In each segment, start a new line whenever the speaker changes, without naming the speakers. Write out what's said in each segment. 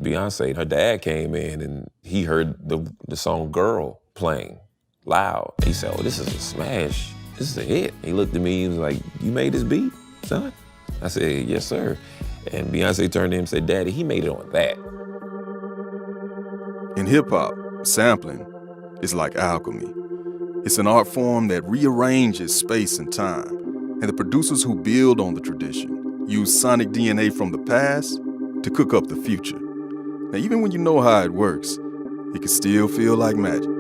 Beyonce, her dad came in and he heard the song Girl playing loud. He said, oh, this is a smash. This is a hit. He looked at me and was like, you made this beat, son? I said, yes, sir. And Beyonce turned to him and said, Daddy, he made it on that.
In hip-hop, sampling is like alchemy. It's an art form that rearranges space and time, and the producers who build on the tradition use sonic DNA from the past to cook up the future. Now, even when you know how it works, it can still feel like magic.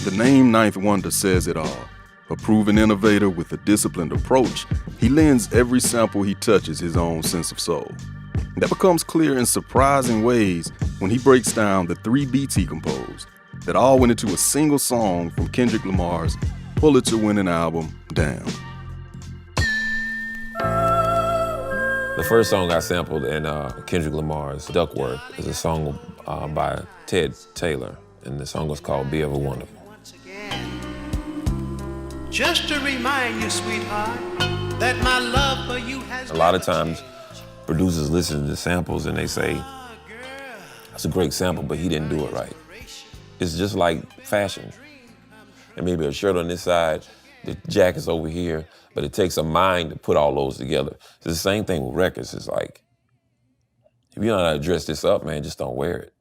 The name Ninth Wonder says it all. A proven innovator with a disciplined approach, he lends every sample he touches his own sense of soul. And that becomes clear in surprising ways when he breaks down the 3 beats he composed that all went into a single song from Kendrick Lamar's Pulitzer-winning album, Damn.
The first song I sampled in Kendrick Lamar's Duckworth is a song by Ted Taylor, and the song was called Be Ever Wonderful.
Just to remind you, sweetheart, that my love for you has...
A lot of times, producers listen to the samples and they say, that's a great sample, but he didn't do it right. It's just like fashion. And maybe a shirt on this side, the jacket's over here, but it takes a mind to put all those together. It's the same thing with records. It's like, if you don't know how to dress this up, man, just don't wear it.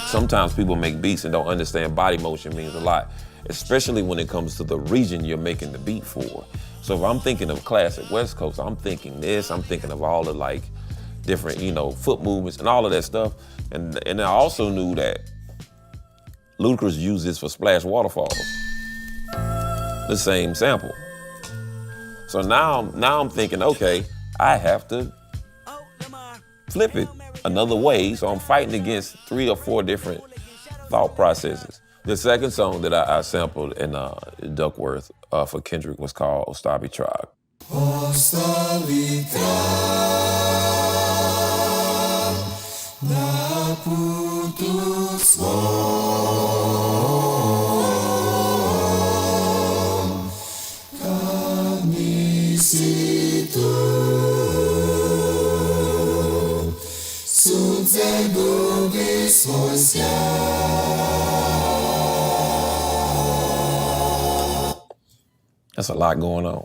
Sometimes people make beats and don't understand body motion means a lot, especially when it comes to the region you're making the beat for. So if I'm thinking of classic West Coast, I'm thinking this, I'm thinking of all the like different, foot movements and all of that stuff. And I also knew that Ludacris used this for Splash Waterfalls, the same sample. So now I'm thinking, okay, I have to flip it another way, so I'm fighting against 3 or 4 different thought processes. The second song that I sampled in Duckworth for Kendrick was called Ostabi Tribe.
Ostabi Tribe, na putus mo, kami situ.
That's a lot going on.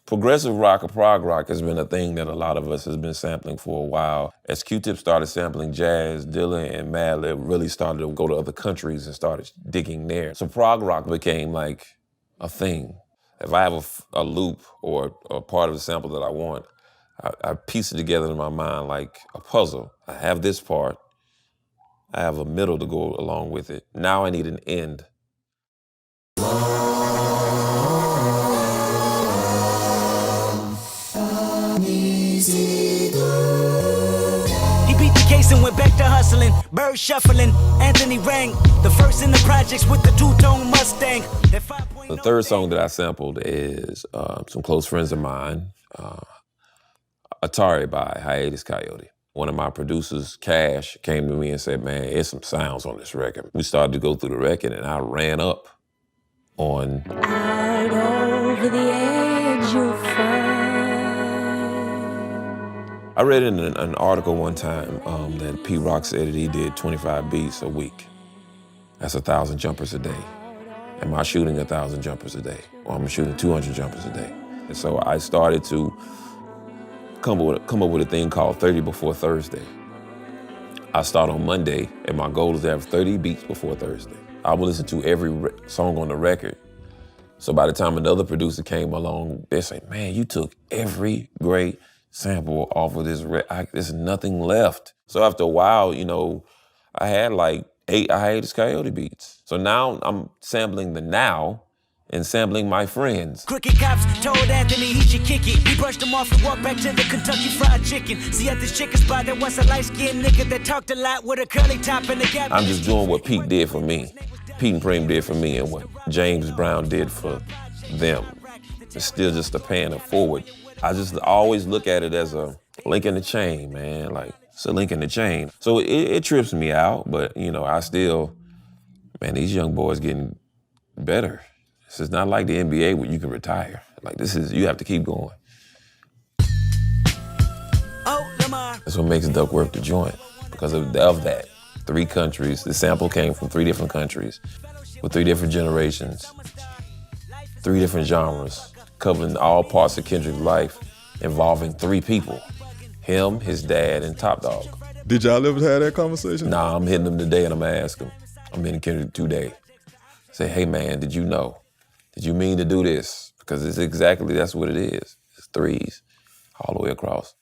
Progressive rock or prog rock has been a thing that a lot of us has been sampling for a while. As Q-Tip started sampling jazz, Dylan and Madlib really started to go to other countries and started digging there. So prog rock became like a thing. If I have a loop or a part of the sample that I want, I piece it together in my mind like a puzzle. I have this part. I have a middle to go along with it. Now I need an end.
He beat the case and went back to hustling. Bird shuffling. Anthony rang. The first in the projects with the 2-tone Mustang.
The third song that I sampled is some close friends of mine. Atari by Hiatus Coyote. One of my producers, Cash, came to me and said, man, there's some sounds on this record. We started to go through the record and I ran up on...
Out over the edge you'll find.
I read in an article one time that Pete Rock said that he did 25 beats a week. That's 1,000 jumpers a day. Am I shooting 1,000 jumpers a day? Or I'm shooting 200 jumpers a day? And so I started to come up with a thing called 30 before Thursday. I start on Monday, and my goal is to have 30 beats before Thursday. I will listen to every song on the record. So by the time another producer came along, they say, man, you took every great sample off of this record. There's nothing left. So after a while, I had like 8 Hiatus Coyote beats. So now I'm sampling the now and sampling my friends.
Crooked cops told Anthony he should kick it. He brushed him off and walked back to the Kentucky Fried Chicken. See, at this chicken spot, there was a light-skinned nigga that talked a lot with a curly top and a gap.
I'm just doing what Pete did for me. Pete and Preem did for me and what James Brown did for them. It's still just a paying it forward. I just always look at it as a link in the chain, man. Like, it's a link in the chain. So it trips me out, but, I still, man, these young boys getting better. This is not like the NBA where you can retire. Like this is, you have to keep going. That's what makes Duckworth the joint, because of that. 3 countries, the sample came from 3 different countries, with 3 different generations, 3 different genres, covering all parts of Kendrick's life, involving 3 people, him, his dad, and Top Dog.
Did y'all ever have that conversation?
Nah, I'm hitting him today and I'm gonna ask him. I'm hitting Kendrick today. Say, hey man, did you know? Did you mean to do this? Because it's exactly, that's what it is. It's 3s all the way across.